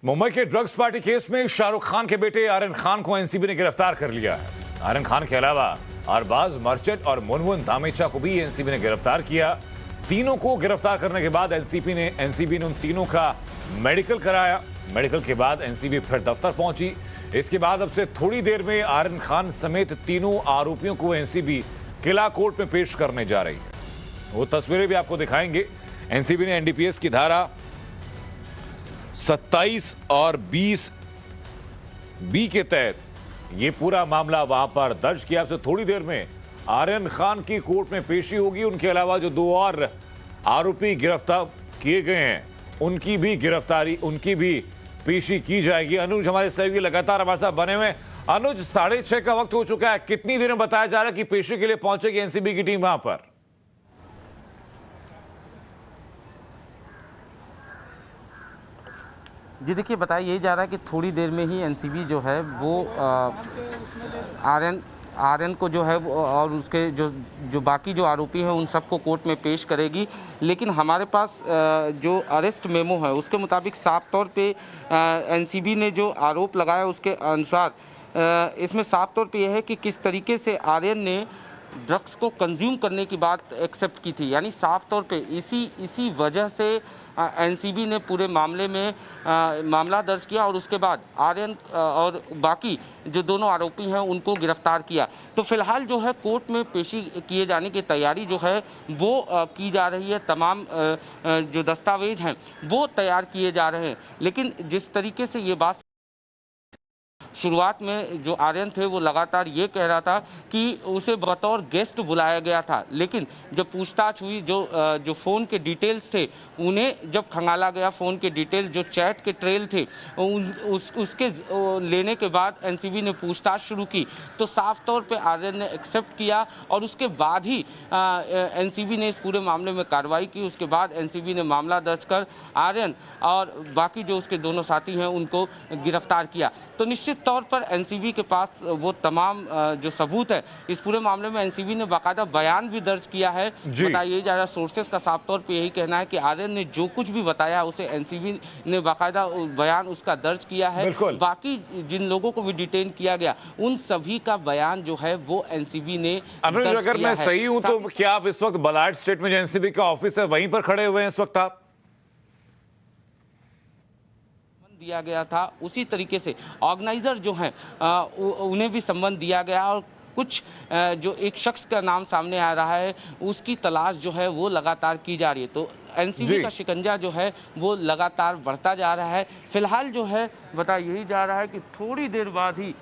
मुंबई के drugs party case में शाहरुख खान के बेटे आर्यन खान को एनसीबी ने गिरफ्तार कर लिया है। आर्यन खान के अलावा अरबाज मर्चेंट और मुनमुन धामेचा को भी एनसीबी ने गिरफ्तार किया। तीनों को गिरफ्तार करने के बाद एनसीबी ने उन तीनों का मेडिकल कराया। मेडिकल के बाद एनसीबी फिर दफ्तर पहुंची। इसके बाद अब से थोड़ी देर में आर्यन खान समेत तीनों आरोपियों को एनसीबी किला कोर्ट में पेश करने जा रही है। वो तस्वीरें भी आपको दिखाएंगे। एनसीबी ने एनडीपीएस की धारा 27 और 20 बी के तहत ये पूरा मामला वहां पर दर्ज किया। आपसे थोड़ी देर में आर्यन खान की कोर्ट में पेशी होगी। उनके अलावा जो दो और आरोपी गिरफ्तार किए गए हैं उनकी भी पेशी की जाएगी। अनुज हमारे सहयोगी लगातार हमारे साथ बने हुए। अनुज, 6:30 का वक्त हो चुका है। कितनी देर में बताया जा रहा है कि पेशी के लिए पहुंचेगी एनसीबी की टीम वहां पर? जी देखिए, बताया यही जा रहा है कि थोड़ी देर में ही एनसीबी जो है वो आर्यन को जो है और उसके जो बाकी जो आरोपी हैं उन सबको कोर्ट में पेश करेगी। लेकिन हमारे पास जो अरेस्ट मेमो है उसके मुताबिक साफ तौर पे एनसीबी ने जो आरोप लगाया उसके अनुसार इसमें साफ तौर पे यह है कि किस तरीके से आर्यन ने ड्रग्स को कंज्यूम करने की बात एक्सेप्ट की थी। यानी साफ तौर पे इसी वजह से एनसीबी ने पूरे मामले में मामला दर्ज किया और उसके बाद आर्यन और बाकी जो दोनों आरोपी हैं उनको गिरफ्तार किया। तो फिलहाल जो है कोर्ट में पेशी किए जाने की तैयारी जो है वो की जा रही है। तमाम जो दस्तावेज हैं वो तैयार किए जा रहे हैं। लेकिन जिस तरीके से ये बात शुरुआत में जो आर्यन थे वो लगातार ये कह रहा था कि उसे बतौर गेस्ट बुलाया गया था, लेकिन जब पूछताछ हुई जो फ़ोन के डिटेल्स थे उन्हें जब खंगाला गया, फ़ोन के डिटेल जो चैट के ट्रेल थे उसके लेने के बाद एनसीबी ने पूछताछ शुरू की तो साफ तौर पे आर्यन ने एक्सेप्ट किया और उसके बाद ही एनसीबी ने इस पूरे मामले में कार्रवाई की। उसके बाद एनसीबी ने मामला दर्ज कर आर्यन और बाकी जो उसके दोनों साथी हैं उनको गिरफ्तार किया। तो निश्चित तौर पर एनसीबी के पास वो तमाम जो सबूत है इस पूरे मामले में एनसीबी ने बाकायदा बयान भी दर्ज किया है। बताया जा रहा है, सोर्सेस का साफ तौर पे यही कहना है कि आर्यन ने जो कुछ भी बताया उसे एनसीबी ने बाकायदा बयान उसका दर्ज किया है। बाकी जिन लोगों को भी डिटेन किया गया उन सभी का बयान जो है वो एनसीबी ने अनुज, अगर मैं सही हूं तो क्या आप इस वक्त बलाट स्टेट में जो एनसीबी का ऑफिस है वहीं पर खड़े हुए हैं इस वक्त? आप दिया गया था उसी तरीके से ऑर्गेनाइजर जो हैं उन्हें भी संबंध दिया गया और कुछ जो एक शख्स का नाम सामने आ रहा है उसकी तलाश जो है वो लगातार की जा रही है। तो एनसीबी का शिकंजा जो है वो लगातार बढ़ता जा रहा है। फिलहाल जो है बता यही जा रहा है कि थोड़ी देर बाद ही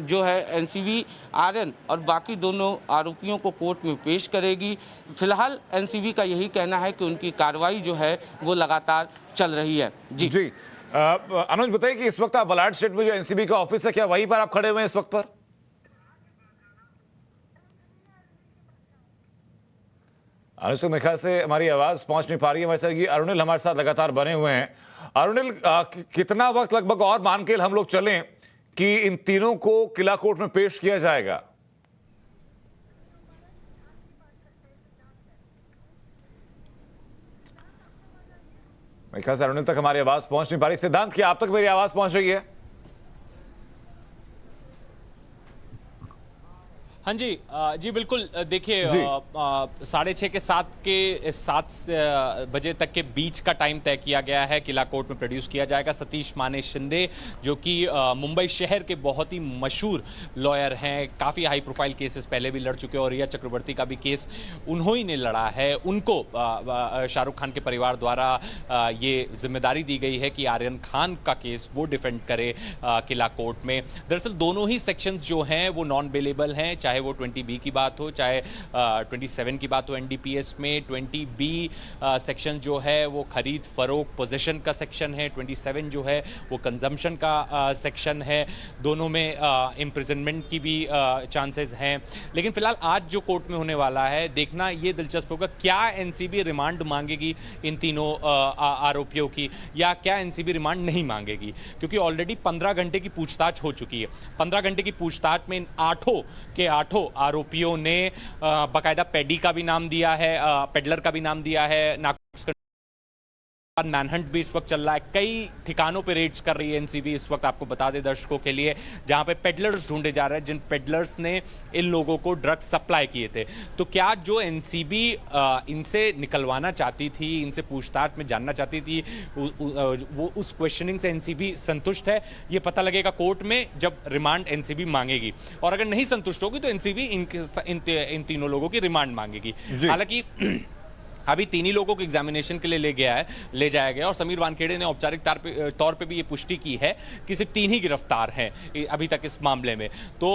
जो है एनसीबी आर्यन और बाकी दोनों आरोपियों को कोर्ट में पेश करेगी। फिलहाल एनसीबी का यही कहना है कि उनकी कार्रवाई जो है वो लगातार चल रही है। जी अनुज, बताइए कि इस वक्त आप बलाट स्टेट में जो एनसीबी का ऑफिस है क्या वहीं पर आप खड़े हुए हैं इस वक्त पर? अनुज, तो मेरे ख्याल से हमारी आवाज पहुंच नहीं पा रही है। हमारे साथ ये अरुणिल हमारे साथ लगातार बने हुए हैं। अरुणिल, कितना वक्त लगभग और मान के हम लोग चलें कि इन तीनों को किला कोर्ट में पेश किया जाएगा? मेरे ख्याल से अरुणिल तक हमारी आवाज पहुंच नहीं पा रही। सिद्धांत, क्या आप तक मेरी आवाज पहुंच रही है? हाँ जी, जी बिल्कुल। देखिए, 6:30 के 7 बजे तक के बीच का टाइम तय किया गया है। किला कोर्ट में प्रोड्यूस किया जाएगा। सतीश माने शिंदे जो कि मुंबई शहर के बहुत ही मशहूर लॉयर हैं, काफ़ी हाई प्रोफाइल केसेस पहले भी लड़ चुके हैं और रिया चक्रवर्ती का भी केस उन्होंने ने लड़ा है। उनको शाहरुख खान के परिवार द्वारा ये जिम्मेदारी दी गई है कि आर्यन खान का केस वो डिफेंड करे किला कोर्ट में। दरअसल दोनों ही सेक्शंस जो हैं वो नॉन बेलेबल हैं, चाहे वो 20B की बात हो चाहे 27 की बात हो। एनडीपीएस में 20B सेक्शन जो है वो खरीद फरोख्त पोजीशन का सेक्शन है, 27 जो है वो कंजम्पशन का सेक्शन है। दोनों में इम्प्रिजनमेंट की भी चांसेस हैं। लेकिन फिलहाल आज जो कोर्ट में होने वाला है देखना ये दिलचस्प होगा, क्या एनसीबी रिमांड मांगेगी इन तीनों आरोपियों की या क्या एनसीबी रिमांड नहीं मांगेगी, क्योंकि ऑलरेडी 15 घंटे की पूछताछ हो चुकी है। 15 घंटे की पूछताछ में इन आठों आरोपियों ने बाकायदा पेडी का भी नाम दिया है, पेडलर का भी नाम दिया है, मैनहंट भी इस वक्त चल रहा है। कई ठिकानों पे रेड्स कर रही है एनसीबी इस वक्त, आपको बता दें दर्शकों के लिए, जहां पे पेडलर्स ढूंढे जा रहे हैं जिन पेडलर्स ने इन लोगों को ड्रग्स सप्लाई किए थे। तो क्या जो एनसीबी इनसे निकलवाना चाहती थी, इनसे पूछताछ में जानना चाहती थी, वो उस क्वेश्चनिंग से एनसीबी संतुष्ट है? ये पता लगेगा कोर्ट में जब रिमांड एनसीबी मांगेगी, और अगर नहीं संतुष्ट होगी तो एनसीबी इन तीनों लोगों की रिमांड मांगेगी। हालांकि अभी तीन ही लोगों को एग्जामिनेशन के लिए ले जाया गया, और समीर वानखेड़े ने औपचारिक तौर पे भी ये पुष्टि की है कि सिर्फ 3 ही गिरफ्तार हैं अभी तक इस मामले में। तो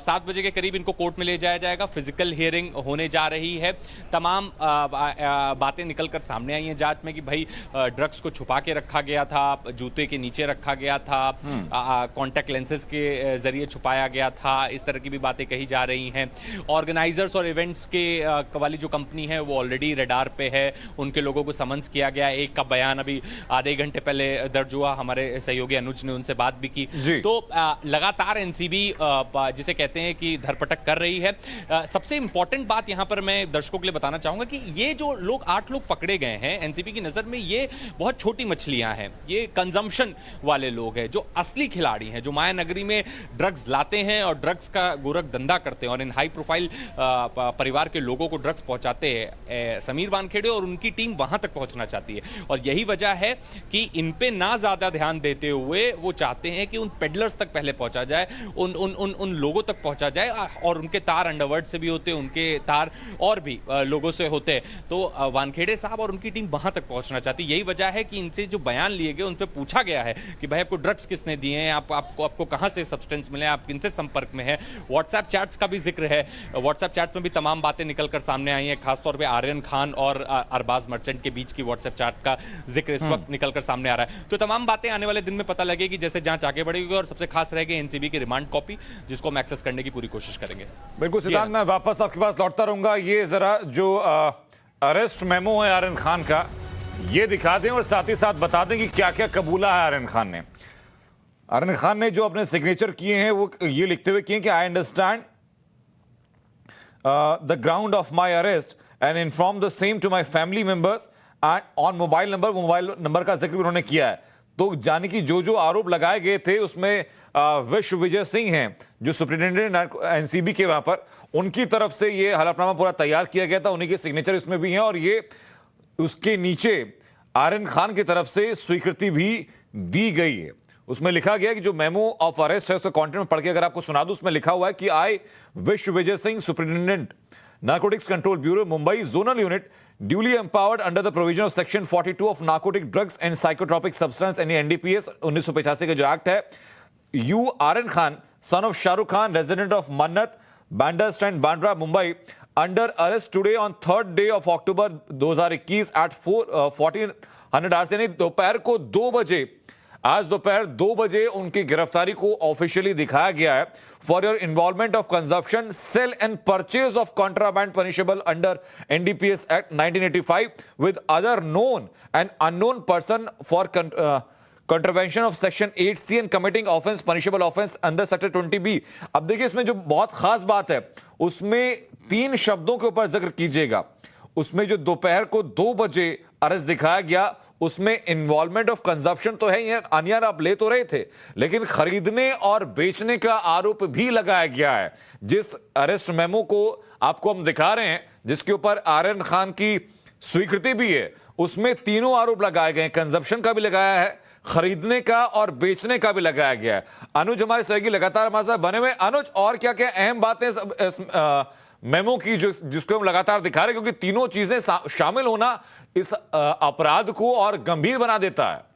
7 बजे के करीब इनको कोर्ट में ले जाया जाएगा, फिजिकल हियरिंग होने जा रही है। तमाम बातें निकलकर सामने आई हैं जांच में कि भाई ड्रग्स को छुपा के रखा गया था, जूते के नीचे रखा गया था, कॉन्टैक्ट लेंसेज के जरिए छुपाया गया था, इस तरह की भी बातें कही जा रही हैं। ऑर्गेनाइजर्स और इवेंट्स के वाली जो कंपनी है वो ऑलरेडी रडार पे है, उनके लोगों को समन्स किया गया। एक का बयान अभी आधे घंटे पहले दर्ज हुआ, हमारे सहयोगी अनुज ने उनसे बात भी की। तो लगातार एनसीबी जिसे कहते हैं कि धरपटक कर रही है। सबसे इंपॉर्टेंट बात यहां पर मैं दर्शकों के लिए बताना चाहूंगा कि ये जो लोग 8 लोग पकड़े गए हैं एनसीबी की नजर में, ये बहुत छोटी मछलियां हैं, ये कंजम्पशन वाले लोग हैं। जो असली खिलाड़ी हैं, जो माया नगरी में ड्रग्स लाते हैं और ड्रग्स का गोरख धंधा करते हैं और इन हाई प्रोफाइल परिवार के लोगों को ड्रग्स पहुंचाते हैं, समीर वानखेड़े और उनकी टीम वहां तक पहुंचना चाहती है। और यही वजह है कि इन पे ना ज्यादा ध्यान देते हुए वो चाहते हैं कि उन पेडलर्स तक पहले पहुंचा जाए, उन लोगों तक पहुंचा जाए, और उनके तार अंडरवर्ल्ड से भी होते हैं, उनके तार और भी लोगों से होते हैं। तो वानखेड़े साहब और उनकी टीम वहां तक पहुंचना चाहती है। यही वजह है कि इनसे जो बयान लिए गए उन पर पूछा गया है कि भाई आपको ड्रग्स किसने दिए हैं, आपको कहां से सब्सटेंस मिले, आप किनसे संपर्क में है। व्हाट्सएप चैट्स का भी जिक्र है, व्हाट्सएप चैट्स में भी तमाम बातें निकलकर सामने आई हैं, खासतौर पर आर्यन खान और अरबाज मर्चेंट के बीच की व्हाट्सएप चैट का जिक्र इस वक्त निकलकर सामने आ रहा है। तो तमाम बातें आने वाले दिन में पता लगेगी जैसे जांच आगे बढ़ेगी, और सबसे खास रहेगी एनसीबी की रिमांड कॉपी, जिसको हम एक्सेस करने की पूरी कोशिश करेंगे। बिल्कुल सिद्धांत, मैं वापस आपके पास लौटता रहूंगा। ये जरा जो अरेस्ट मेमो है आर्यन खान का, ये दिखा दें और साथ ही साथ बता दें कि क्या क्या कबूला है आर्यन खान ने। आर्यन खान ने जो अपने सिग्नेचर किए हैं वो ये लिखते हुए किए कि I understand the ground of my arrest and inform the same to my family members and on mobile number का जिक्र भी उन्होंने किया है। तो जाने की जो आरोप लगाए गए थे उसमें विश्व विजय सिंह हैं जो सुप्रिंटेंडेंट एनसीबी के, वहां पर उनकी तरफ से ये हलफनामा पूरा तैयार किया गया था, उन्हीं के सिग्नेचर इसमें भी हैं, और ये उसके नीचे आर्यन खान की तरफ से स्वीकृति भी दी गई है। उसमें लिखा गया कि जो मेमो ऑफ अरेस्ट है उसका कॉन्टेंट में पढ़ के अगर आपको सुना दूं, उसमें लिखा हुआ है कि आई Vishwa Vijay Singh superintendent Narcotics Control Bureau, Mumbai Zonal Unit, duly empowered under the provision of Section 42 of Narcotic Drugs and Psychotropic Substance and NDPS 1985 का जो एक्ट है, you Aryan Khan, son of Shah Rukh Khan, resident of Mannat, Bandar Stand, Bandra, Mumbai, under arrest today on 3rd day of October 2021 at 1400 hours, यानी दोपहर को 2 बजे, आज दोपहर 2 बजे उनकी गिरफ्तारी को ऑफिशियली दिखाया गया है। For your involvement of consumption, sale and purchase of contraband punishable under NDPS act 1985 with other known and unknown person for contravention of section 8C and committing offence punishable offence under section 20B। अब देखिए इसमें जो बहुत खास बात है, उसमें 3 शब्दों के ऊपर जिक्र कीजिएगा। उसमें जो दोपहर को 2 बजे अरेस्ट दिखाया गया, उसमें इन्वॉल्वमेंट ऑफ कंजप्शन तो है, यार अनियर आप ले तो रहे थे, लेकिन खरीदने और बेचने का आरोप भी लगाया गया है। जिस अरेस्ट मेमो को आपको हम दिखा रहे हैं, जिसके ऊपर आर्यन खान की स्वीकृति भी है, उसमें तीनों आरोप लगाए गए हैं। कंजप्शन का भी लगाया है, खरीदने का और बेचने का भी लगाया गया है। अनुज हमारे सहयोगी लगातार हमारे साथ बने हुए। अनुज, और क्या क्या अहम बातें मेमो की जिसको हम लगातार दिखा रहे हैं, क्योंकि तीनों चीजें शामिल होना इस अपराध को और गंभीर बना देता है।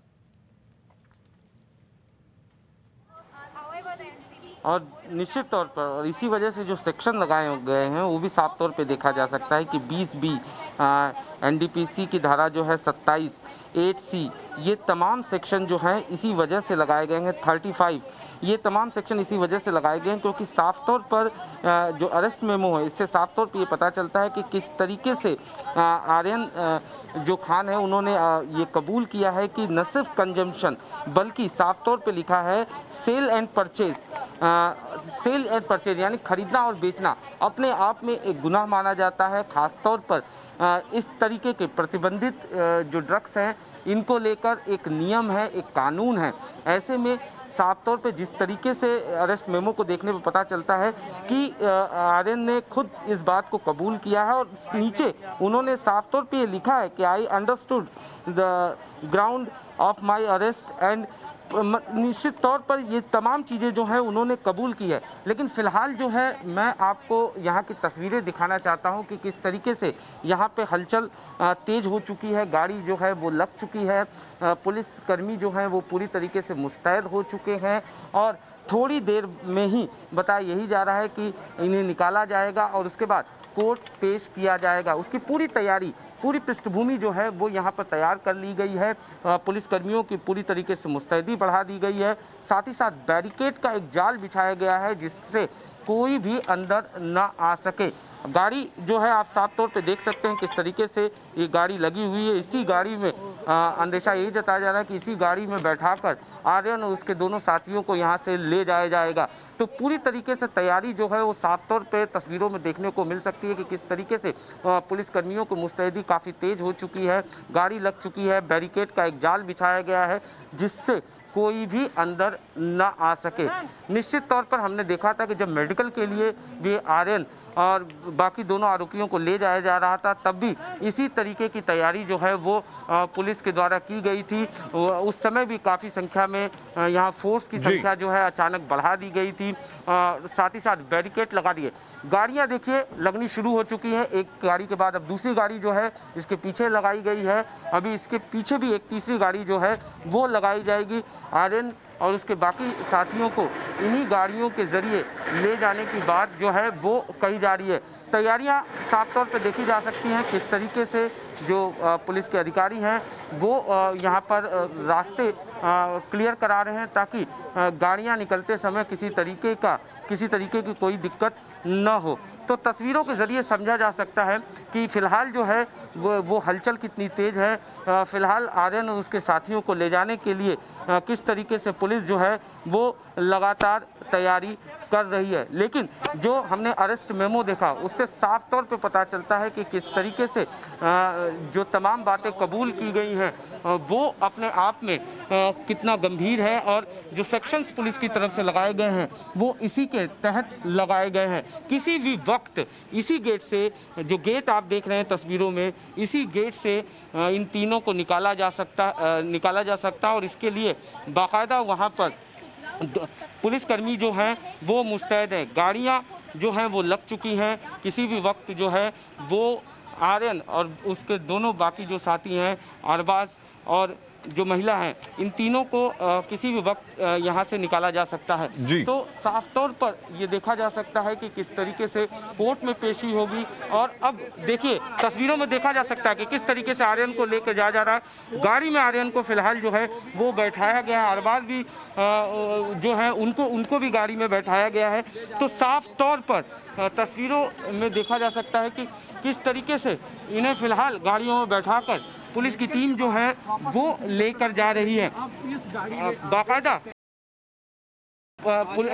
और निश्चित तौर पर, और इसी वजह से जो सेक्शन लगाए गए हैं वो भी साफ तौर पे देखा जा सकता है कि 20B एनडीपीसी की धारा जो है 27, 8C, ये तमाम सेक्शन जो हैं इसी वजह से लगाए गए हैं। 35, ये तमाम सेक्शन इसी वजह से लगाए गए हैं क्योंकि साफ तौर पर जो अरेस्ट मेमो है, इससे साफ तौर पर ये पता चलता है कि किस तरीके से आर्यन जो खान है उन्होंने ये कबूल किया है कि न सिर्फ कंजम्पशन बल्कि साफ तौर पे लिखा है सेल एंड परचेज यानी खरीदना और बेचना अपने आप में एक गुनाह माना जाता है। खास तौर पर इस तरीके के प्रतिबंधित जो ड्रग्स हैं इनको लेकर एक नियम है, एक कानून है। ऐसे में साफ तौर पे जिस तरीके से अरेस्ट मेमो को देखने पर पता चलता है कि आर्यन ने खुद इस बात को कबूल किया है और नीचे उन्होंने साफ तौर पे ये लिखा है कि I understood the ground of my arrest and निश्चित तौर पर ये तमाम चीज़ें जो हैं उन्होंने कबूल की है। लेकिन फ़िलहाल जो है मैं आपको यहाँ की तस्वीरें दिखाना चाहता हूँ कि किस तरीके से यहाँ पे हलचल तेज़ हो चुकी है, गाड़ी जो है वो लग चुकी है, पुलिसकर्मी जो हैं वो पूरी तरीके से मुस्तैद हो चुके हैं और थोड़ी देर में ही बताया यही जा रहा है कि इन्हें निकाला जाएगा और उसके बाद कोर्ट पेश किया जाएगा। उसकी पूरी तैयारी, पूरी पृष्ठभूमि जो है वो यहाँ पर तैयार कर ली गई है। पुलिसकर्मियों की पूरी तरीके से मुस्तैदी बढ़ा दी गई है। साथ ही साथ बैरिकेड का एक जाल बिछाया गया है जिससे कोई भी अंदर न आ सके। गाड़ी जो है आप साफ तौर पे देख सकते हैं किस तरीके से ये गाड़ी लगी हुई है। इसी गाड़ी में अंदेशा यही जताया जा रहा है कि इसी गाड़ी में बैठाकर आर्यन और उसके दोनों साथियों को यहाँ से ले जाया जाएगा। तो पूरी तरीके से तैयारी जो है वो साफ तौर पे तस्वीरों में देखने को मिल सकती है कि किस तरीके से पुलिसकर्मियों को मुस्तैदी काफ़ी तेज हो चुकी है, गाड़ी लग चुकी है, बैरिकेड का एक जाल बिछाया गया है जिससे कोई भी अंदर न आ सके। निश्चित तौर पर हमने देखा था कि जब मेडिकल के लिए भी आर्यन और बाकी दोनों आरोपियों को ले जाया जा रहा था तब भी इसी तरीके की तैयारी जो है वो पुलिस के द्वारा की गई थी। उस समय भी काफ़ी संख्या में यहाँ फोर्स की संख्या जो है अचानक बढ़ा दी गई थी। साथ ही साथ बैरिकेड लगा दिए। गाड़ियाँ देखिए लगनी शुरू हो चुकी हैं, एक गाड़ी के बाद अब दूसरी गाड़ी जो है इसके पीछे लगाई गई है। अभी इसके पीछे भी एक तीसरी गाड़ी जो है वो लगाई जाएगी। आर्यन और उसके बाकी साथियों को इन्हीं गाड़ियों के ज़रिए ले जाने की बात जो है वो कही जा रही है। तैयारियां साफ तौर पर देखी जा सकती हैं किस तरीके से जो पुलिस के अधिकारी हैं वो यहाँ पर रास्ते क्लियर करा रहे हैं ताकि गाड़ियाँ निकलते समय किसी तरीके की कोई दिक्कत न हो। तो तस्वीरों के ज़रिए समझा जा सकता है कि फ़िलहाल जो है वो हलचल कितनी तेज़ है। फ़िलहाल आर्यन और उसके साथियों को ले जाने के लिए किस तरीके से पुलिस जो है वो लगातार तैयारी कर रही है। लेकिन जो हमने अरेस्ट मेमो देखा उससे साफ तौर पे पता चलता है कि किस तरीके से जो तमाम बातें कबूल की गई हैं वो अपने आप में कितना गंभीर है और जो सेक्शंस पुलिस की तरफ से लगाए गए हैं वो इसी के तहत लगाए गए हैं। किसी भी वक्त इसी गेट से, जो गेट आप देख रहे हैं तस्वीरों में, इसी गेट से इन तीनों को निकाला जा सकता और इसके लिए बाकायदा वहाँ पर पुलिसकर्मी जो हैं वो मुस्तैद हैं। गाड़ियाँ जो हैं वो लग चुकी हैं। किसी भी वक्त जो है वो आर्यन और उसके दोनों बाकी जो साथी हैं अरबाज और जो महिला हैं इन तीनों को किसी भी वक्त यहाँ से निकाला जा सकता है। तो साफ तौर पर ये देखा जा सकता है कि किस तरीके से कोर्ट में पेशी होगी। और अब देखिए तस्वीरों में देखा जा सकता है कि किस तरीके से आर्यन को लेकर जाया जा रहा है। गाड़ी में आर्यन को फिलहाल जो है वो बैठाया गया है। अरबाज भी जो है उनको भी गाड़ी में बैठाया गया है। तो साफ तौर पर तस्वीरों में देखा जा सकता है कि किस तरीके से इन्हें फिलहाल गाड़ियों में बैठाकर पुलिस की टीम जो है वो लेकर जा रही है। बाकायदा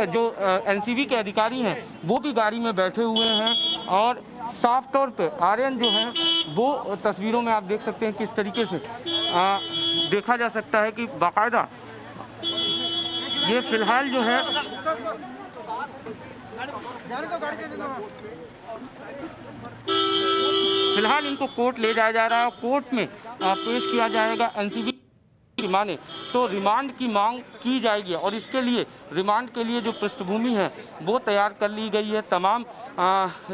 जो एनसीबी के अधिकारी हैं वो भी गाड़ी में बैठे हुए हैं और साफ तौर पे आर्यन जो है वो तस्वीरों में आप देख सकते हैं किस तरीके से देखा जा सकता है कि बाकायदा ये फिलहाल जो है फिलहाल इनको कोर्ट ले जाया जा रहा है। कोर्ट में पेश किया जाएगा। एनसीबी की माने तो रिमांड की मांग की जाएगी और इसके लिए रिमांड के लिए जो पृष्ठभूमि है वो तैयार कर ली गई है। तमाम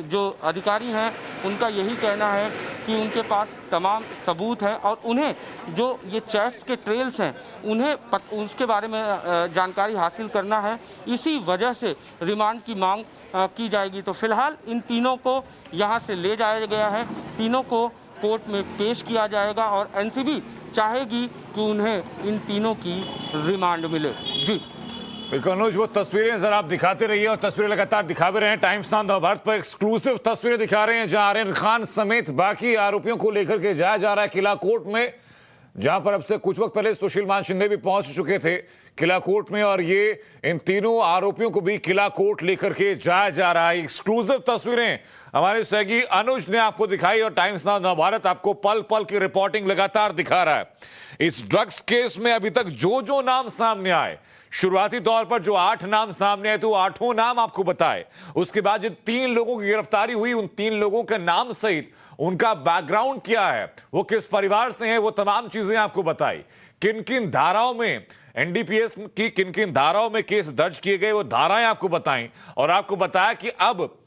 जो अधिकारी हैं उनका यही कहना है कि उनके पास तमाम सबूत हैं और उन्हें जो ये चैट्स के ट्रेल्स हैं उन्हें उसके बारे में जानकारी हासिल करना है। इसी वजह से रिमांड की मांग की जाएगी। तो फिलहाल इन तीनों को यहाँ से ले जाया गया है। तीनों को कोर्ट में पेश किया जाएगा और एनसीबी चाहेगी कि उन्हें इन तीनों की रिमांड मिले। जी बिल्कुल अनुज, वो तस्वीरें जरा आप दिखाते रहिए और तस्वीरें लगातार दिखा भी रहे हैं। टाइम्स नाउ नवभारत पर एक्सक्लूसिव तस्वीरें दिखा रहे हैं जहां आर्यन खान समेत बाकी आरोपियों को लेकर के जाया जा रहा है किला कोर्ट में, जहां पर अब से कुछ वक्त पहले सुशील मान शिंदे भी पहुंच चुके थे। किला कोर्ट में और ये इन तीनों आरोपियों को भी किला कोर्ट लेकर के जाया जा रहा है। एक्सक्लूसिव तस्वीरें हमारे सहयोगी अनुज ने आपको दिखाई और टाइम्स नाउ नवभारत आपको पल पल की रिपोर्टिंग लगातार दिखा रहा है। इस ड्रग्स केस में अभी तक जो नाम सामने आए, शुरुआती तौर पर जो 8 नाम सामने आए तो 8 नाम आपको बताए। उसके बाद जिन 3 लोगों की गिरफ्तारी हुई, उन 3 लोगों के नाम सहित उनका बैकग्राउंड क्या है, वो किस परिवार से हैं, वो तमाम चीजें आपको बताई। किन किन धाराओं में एनडीपीएस की किन किन धाराओं में केस दर्ज किए गए, वो धाराएं आपको बताई और आपको बताया कि अब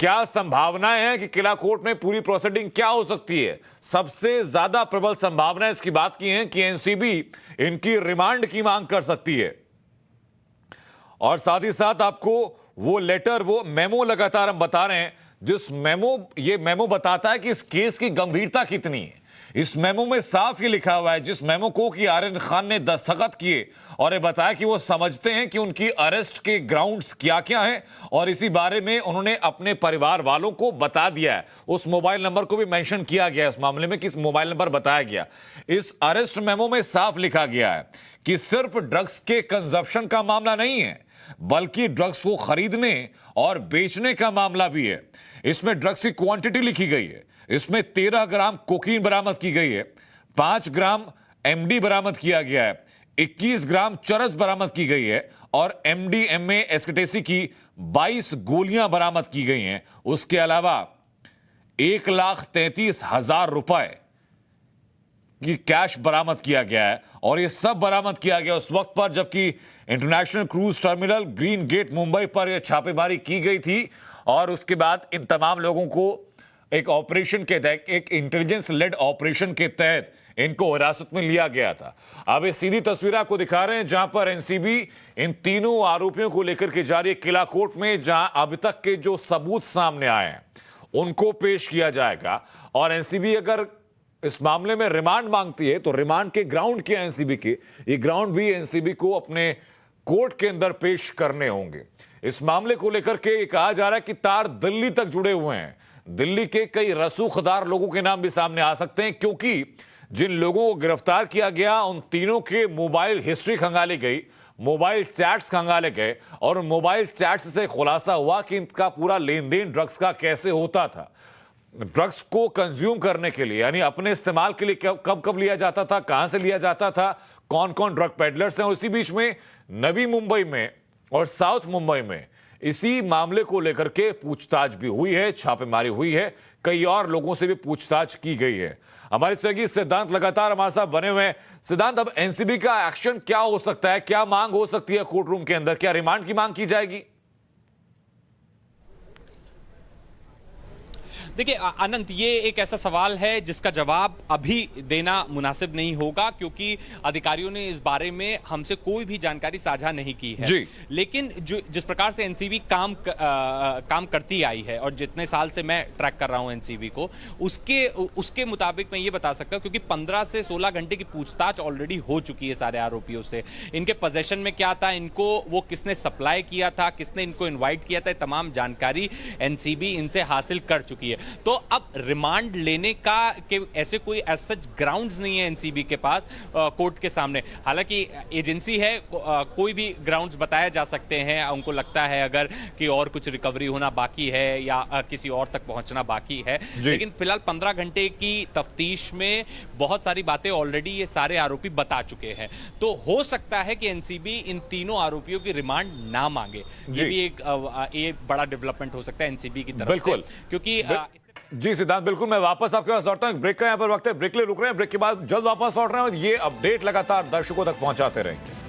क्या संभावनाएं हैं कि किला कोर्ट में पूरी प्रोसीडिंग क्या हो सकती है। सबसे ज्यादा प्रबल संभावना इसकी बात की है कि एनसीबी इनकी रिमांड की मांग कर सकती है और साथ ही साथ आपको वो लेटर, वो मेमो लगातार हम बता रहे हैं, जिस ये मेमो बताता है कि इस केस की गंभीरता कितनी है। इस मेमो में साफ ये लिखा हुआ है, जिस मेमो को कि आर्यन खान ने दस्तखत किए और ये बताया कि वो समझते हैं कि उनकी अरेस्ट के ग्राउंड्स क्या क्या हैं और इसी बारे में उन्होंने अपने परिवार वालों को बता दिया है। उस मोबाइल नंबर को भी मेंशन किया गया है इस मामले में, किस मोबाइल नंबर बताया गया। इस अरेस्ट मेमो में साफ लिखा गया है कि सिर्फ ड्रग्स के कंजप्शन का मामला नहीं है, बल्कि ड्रग्स को खरीदने और बेचने का मामला भी है। इसमें ड्रग्स की क्वांटिटी लिखी गई है। इसमें 13 ग्राम कोकीन बरामद की गई है, 5 ग्राम एमडी बरामद किया गया है, 21 ग्राम चरस बरामद की गई है और एमडीएमए एस्केटेसी की 22 गोलियां बरामद की गई हैं। उसके अलावा 1,33,000 रुपए की कैश बरामद किया गया है और यह सब बरामद किया गया उस वक्त पर जबकि international cruise terminal green gate Mumbai पर यह छापेमारी की गई थी और उसके बाद इन तमाम लोगों को एक ऑपरेशन के तहत, एक इंटेलिजेंस लेड ऑपरेशन के तहत इनको हिरासत में लिया गया था। अब ये सीधी तस्वीर आपको दिखा रहे हैं जहां पर एनसीबी इन तीनों आरोपियों को लेकर के जा रही है किला कोर्ट में, जहां अभी तक के जो सबूत सामने आए हैं उनको पेश किया जाएगा और एनसीबी अगर इस मामले में रिमांड मांगती है तो रिमांड के ग्राउंड क्या है एनसीबी के, ये ग्राउंड भी एनसीबी को अपने कोर्ट के अंदर पेश करने होंगे। इस मामले को लेकर के कहा जा रहा है कि तार दिल्ली तक जुड़े हुए हैं। दिल्ली के कई रसूखदार लोगों के नाम भी सामने आ सकते हैं क्योंकि जिन लोगों को गिरफ्तार किया गया उन तीनों के मोबाइल हिस्ट्री खंगाली गई, मोबाइल चैट्स खंगाले गए और मोबाइल चैट्स से खुलासा हुआ कि इनका पूरा लेन देन ड्रग्स का कैसे होता था। ड्रग्स को कंज्यूम करने के लिए यानी अपने इस्तेमाल के लिए कब कब लिया जाता था, कहां से लिया जाता था, कौन कौन ड्रग पेडलर्स हैं। उसी बीच में नवी मुंबई में और साउथ मुंबई में इसी मामले को लेकर के पूछताछ भी हुई है, छापेमारी हुई है, कई और लोगों से भी पूछताछ की गई है। हमारे सहयोगी सिद्धांत लगातार हमारे साथ बने हुए हैं। सिद्धांत, अब एनसीबी का एक्शन क्या हो सकता है, क्या मांग हो सकती है कोर्ट रूम के अंदर, क्या रिमांड की मांग की जाएगी? देखिए अनंत, ये एक ऐसा सवाल है जिसका जवाब अभी देना मुनासिब नहीं होगा क्योंकि अधिकारियों ने इस बारे में हमसे कोई भी जानकारी साझा नहीं की है। लेकिन जिस प्रकार से एनसीबी काम करती आई है और जितने साल से मैं ट्रैक कर रहा हूं एनसीबी को, उसके मुताबिक मैं ये बता सकता हूं क्योंकि 15 से 16 घंटे की पूछताछ ऑलरेडी हो चुकी है सारे आरोपियों से। इनके पोजेशन में क्या था, इनको वो किसने सप्लाई किया था, किसने इनको इन्वाइट किया था, तमाम जानकारी एनसीबी इनसे हासिल कर चुकी है। तो अब रिमांड लेने का के ऐसे कोई सच ग्राउंड्स नहीं है एनसीबी के पास कोर्ट के सामने। हालांकि एजेंसी है, कोई भी ग्राउंड्स बताया जा सकते हैं उनको लगता है अगर कि और कुछ रिकवरी होना बाकी है या किसी और तक पहुंचना बाकी है। लेकिन फिलहाल 15 घंटे की तफ्तीश में बहुत सारी बातें ऑलरेडी ये सारे आरोपी बता चुके हैं। तो हो सकता है कि एनसीबी इन तीनों आरोपियों की रिमांड ना मांगे। ये भी एक बड़ा डेवलपमेंट हो सकता है एनसीबी की तरफ से, क्योंकि जी सिद्धांत, बिल्कुल मैं वापस आपके पास लौटता हूं। ब्रेक का यहां पर वक्त है, ब्रेक ले रुक रहे हैं, ब्रेक के बाद जल्द वापस लौट रहे हैं और ये अपडेट लगातार दर्शकों तक पहुंचाते रहेंगे।